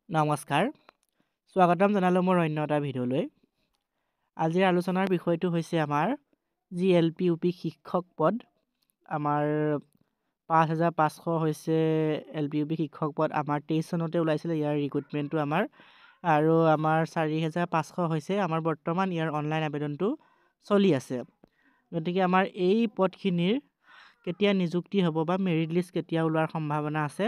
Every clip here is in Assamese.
নমস্কাৰ, স্বাগতম জনালোঁ মোৰ অন্য এটা ভিডিঅ'লৈ। আজিৰ আলোচনাৰ বিষয়টো হৈছে আমাৰ যি LP/UP শিক্ষক পদ। আমাৰ ৫,৫০০ হৈছে LP/UP শিক্ষক পদ। আমাৰ ২৩ চনতে ওলাইছিলে ইয়াৰ ৰিক্ৰুটমেণ্টটো আমাৰ, আৰু আমাৰ ৪,৫০০ হৈছে আমাৰ বৰ্তমান ইয়াৰ অনলাইন আবেদনটো চলি আছে। গতিকে আমাৰ এই পদখিনিৰ কেতিয়া নিযুক্তি হ'ব বা মেৰিট লিষ্ট কেতিয়া ওলোৱাৰ সম্ভাৱনা আছে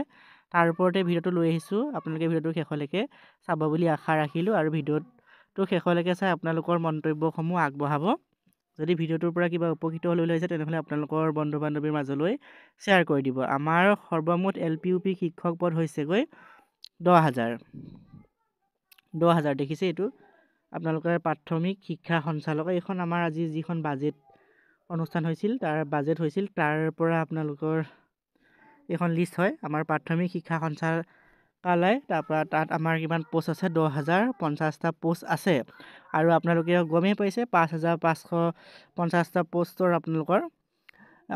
তাৰ ওপৰতে ভিডিঅ'টো লৈ আহিছোঁ। আপোনালোকে ভিডিঅ'টো শেষলৈকে চাব বুলি আশা ৰাখিলোঁ, আৰু ভিডিঅ'টো শেষলৈকে চাই আপোনালোকৰ মন্তব্যসমূহ আগবঢ়াব। যদি ভিডিঅ'টোৰ পৰা কিবা উপকৃত হ'বলৈ লাগিছে তেনেহ'লে আপোনালোকৰ বন্ধু বান্ধৱীৰ মাজলৈ শ্বেয়াৰ কৰি দিব। আমাৰ সৰ্বমুঠ LP/UP শিক্ষক পদ হৈছেগৈ 10,000। 10,000 দেখিছে, এইটো আপোনালোকৰ প্ৰাথমিক শিক্ষা সঞ্চালক। এইখন আমাৰ আজি যিখন বাজেট অনুষ্ঠান হৈছিল তাৰ পৰা আপোনালোকৰ এইখন লিষ্ট হয় আমাৰ প্ৰাথমিক শিক্ষা সঞ্চালকালয়। তাৰপৰা তাত আমাৰ কিমান পোষ্ট আছে, 10,050টা পোষ্ট আছে। আৰু আপোনালোকে গমেই পাইছে 5,550টা পোষ্টৰ আপোনালোকৰ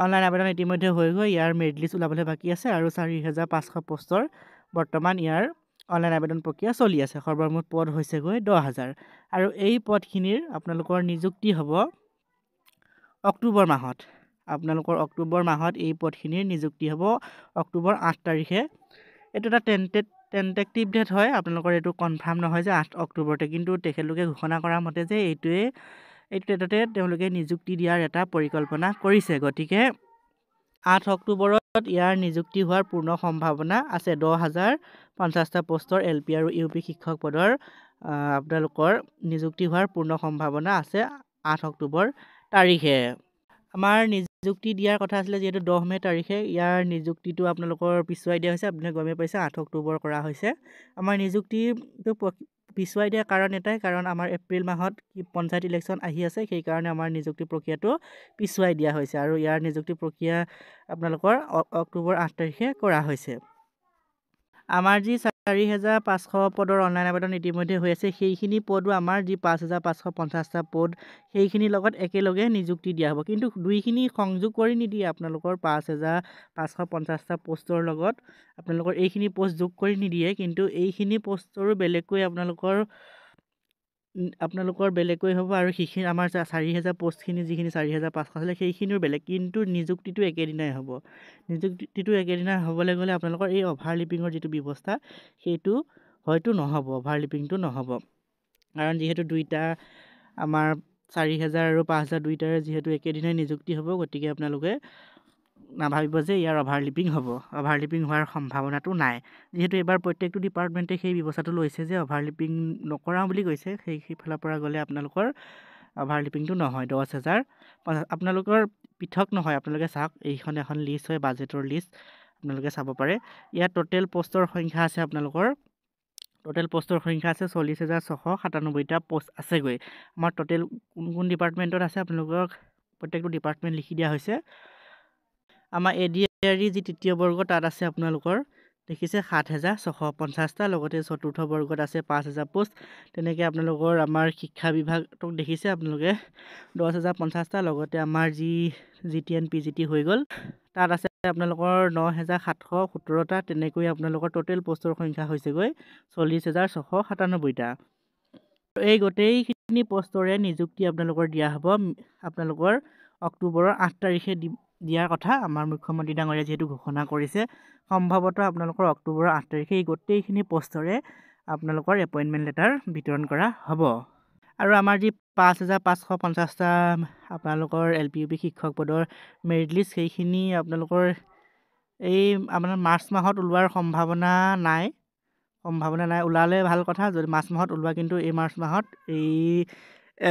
অনলাইন আবেদন ইতিমধ্যে হৈ গৈ ইয়াৰ মেৰিট লিষ্ট ওলাবলৈ বাকী আছে, আৰু 4,500 পোষ্টৰ বৰ্তমান ইয়াৰ অনলাইন আবেদন প্ৰক্ৰিয়া চলি আছে। সৰ্বমুঠ পদ হৈছেগৈ 10,000, আৰু এই পদখিনিৰ আপোনালোকৰ নিযুক্তি হ'ব অক্টোবৰ মাহত। আপোনালোকৰ অক্টোবৰ মাহত এই পদখিনিৰ নিযুক্তি হ'ব অক্টোবৰ 8 তাৰিখে। এইটো এটা টেণ্টেটিভ ডেট হয়, আপোনালোকৰ এইটো কনফাৰ্ম নহয় যে 8 অক্টোবৰতে, কিন্তু তেখেতলোকে ঘোষণা কৰা মতে যে এইটো ডেটতে তেওঁলোকে নিযুক্তি দিয়াৰ এটা পৰিকল্পনা কৰিছে। গতিকে 8 অক্টোবৰত ইয়াৰ নিযুক্তি হোৱাৰ পূৰ্ণ সম্ভাৱনা আছে। 10,050টা পোষ্টৰ LP আৰু UP শিক্ষক পদৰ আপোনালোকৰ নিযুক্তি হোৱাৰ পূৰ্ণ সম্ভাৱনা আছে 8 অক্টোবৰ তাৰিখে। আমাৰ নিযুক্তি দিয়াৰ কথা আছিলে যিহেতু 10 মে' তাৰিখে, ইয়াৰ নিযুক্তিটো আপোনালোকৰ পিছুৱাই দিয়া হৈছে। আপুনি গমেই পাইছে 8 অক্টোবৰ কৰা হৈছে। আমাৰ নিযুক্তিটো পিছুৱাই দিয়াৰ কাৰণ এটাই, কাৰণ আমাৰ এপ্ৰিল মাহত পঞ্চায়ত ইলেকশ্যন আহি আছে, সেইকাৰণে আমাৰ নিযুক্তি প্ৰক্ৰিয়াটো পিছুৱাই দিয়া হৈছে, আৰু ইয়াৰ নিযুক্তি প্ৰক্ৰিয়া আপোনালোকৰ অক্টোবৰ 8 তাৰিখে কৰা হৈছে। আমাৰ যি 4,500 পদৰ অনলাইন আবেদন ইতিমধ্যে হৈ আছে, সেইখিনি পদো আমাৰ যি 5,550টা পদ সেইখিনিৰ লগত একেলগে নিযুক্তি দিয়া হ'ব। কিন্তু দুইখিনি সংযোগ কৰি নিদিয়ে। আপোনালোকৰ 5,550টা পোষ্টৰ লগত আপোনালোকৰ এইখিনি পোষ্ট যোগ কৰি নিদিয়ে, কিন্তু এইখিনি পোষ্টৰো বেলেগকৈ আপোনালোকৰ বেলেগকৈ হ'ব, আৰু সেইখিনি আমাৰ 4,000 পোষ্টখিনি যিখিনি 4,500 আছিলে সেইখিনিও বেলেগ, কিন্তু নিযুক্তিটো একেদিনাই হ'ব। নিযুক্তিটো একেদিনাই হ'বলৈ গ'লে আপোনালোকৰ এই অভাৰলিপিঙৰ যিটো ব্যৱস্থা সেইটো হয়তো নহ'ব, অভাৰলিপিংটো নহ'ব। কাৰণ যিহেতু দুইটা আমাৰ 4,000 আৰু 5,000 দুইটাৰে যিহেতু একেদিনাই নিযুক্তি হ'ব, গতিকে আপোনালোকে নাভাবিব যে ইয়াৰ অভাৰলিপিং হ'ব। অভাৰলিপিং হোৱাৰ সম্ভাৱনাটো নাই, যিহেতু এইবাৰ প্ৰত্যেকটো ডিপাৰ্টমেণ্টে সেই ব্যৱস্থাটো লৈছে যে অভাৰলিপিং নকৰাওঁ বুলি কৈছে। সেইফালৰ পৰা গ'লে আপোনালোকৰ অভাৰলিপিংটো নহয়। 10,000 আপোনালোকৰ পৃথক নহয়। আপোনালোকে চাওক, এইখন এখন লিষ্ট হয়, বাজেটৰ লিষ্ট, আপোনালোকে চাব পাৰে। ইয়াত টোটেল পোষ্টৰ সংখ্যা আছে আপোনালোকৰ 40,697টা পোষ্ট আছেগৈ। আমাৰ টোটেল কোন ডিপাৰ্টমেণ্টত আছে আপোনালোকক প্ৰত্যেকটো ডিপাৰ্টমেণ্ট লিখি দিয়া হৈছে। আমাৰ ADRE যি তৃতীয় বৰ্গ তাত আছে আপোনালোকৰ দেখিছে 7,650টা, লগতে চতুৰ্থ বৰ্গত আছে 5,000 পোষ্ট। তেনেকৈ আপোনালোকৰ আমাৰ শিক্ষা বিভাগটোক দেখিছে আপোনালোকে 10,050টা, লগতে আমাৰ যি GTN PGT হৈ গ'ল তাত আছে আপোনালোকৰ 9,717টা। তেনেকৈ আপোনালোকৰ টোটেল পোষ্টৰ সংখ্যা হৈছেগৈ 40,697টা। এই গোটেইখিনি পোষ্টৰে নিযুক্তি আপোনালোকৰ দিয়া হ'ব আপোনালোকৰ অক্টোবৰৰ 8 তাৰিখে দিয়াৰ কথা আমাৰ মুখ্যমন্ত্ৰী ডাঙৰীয়াই যিহেতু ঘোষণা কৰিছে। সম্ভৱতঃ আপোনালোকৰ অক্টোবৰৰ 8 তাৰিখে এই গোটেইখিনি পোষ্টৰে আপোনালোকৰ এপইণ্টমেণ্ট লেটাৰ বিতৰণ কৰা হ'ব। আৰু আমাৰ যি 5,550টা আপোনালোকৰ LP/UP শিক্ষক পদৰ মেৰিট লিষ্ট, সেইখিনি আপোনালোকৰ এই আপোনাৰ মাৰ্চ মাহত ওলোৱাৰ সম্ভাৱনা নাই। ওলালে ভাল কথা, যদি মাৰ্চ মাহত ওলোৱা, কিন্তু এই মাৰ্চ মাহত এই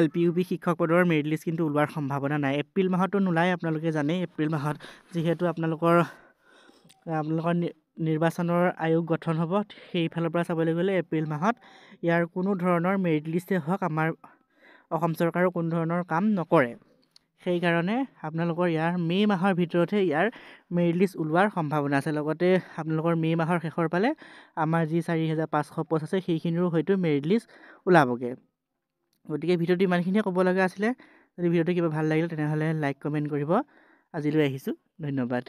LP/UP শিক্ষক পদৰ মেৰিট লিষ্ট কিন্তু ওলোৱাৰ সম্ভাৱনা নাই। এপ্ৰিল মাহতো নোলায়, আপোনালোকে জানেই। এপ্ৰিল মাহত যিহেতু আপোনালোকৰ নিৰ্বাচনৰ আয়োগ গঠন হ'ব, সেইফালৰ পৰা চাবলৈ গ'লে এপ্ৰিল মাহত ইয়াৰ কোনো ধৰণৰ মেৰিট লিষ্টেই হওক, আমাৰ অসম চৰকাৰৰ কোনো ধৰণৰ কাম নকৰে। সেইকাৰণে আপোনালোকৰ ইয়াৰ মে' মাহৰ ভিতৰতহে ইয়াৰ মেৰিট লিষ্ট ওলোৱাৰ সম্ভাৱনা আছে। লগতে আপোনালোকৰ মে' মাহৰ শেষৰ ফালে আমাৰ যি 4,500 পোষ্ট আছে সেইখিনিৰো হয়তো মেৰিট লিষ্ট ওলাবগৈ। গতিকে ভিডিঅ'টো ইমানখিনিয়ে ক'ব লগা আছিলে। যদি ভিডিঅ'টো কিবা ভাল লাগিলে তেনেহ'লে লাইক কমেণ্ট কৰিব। আজিলৈ আহিছোঁ, ধন্যবাদ।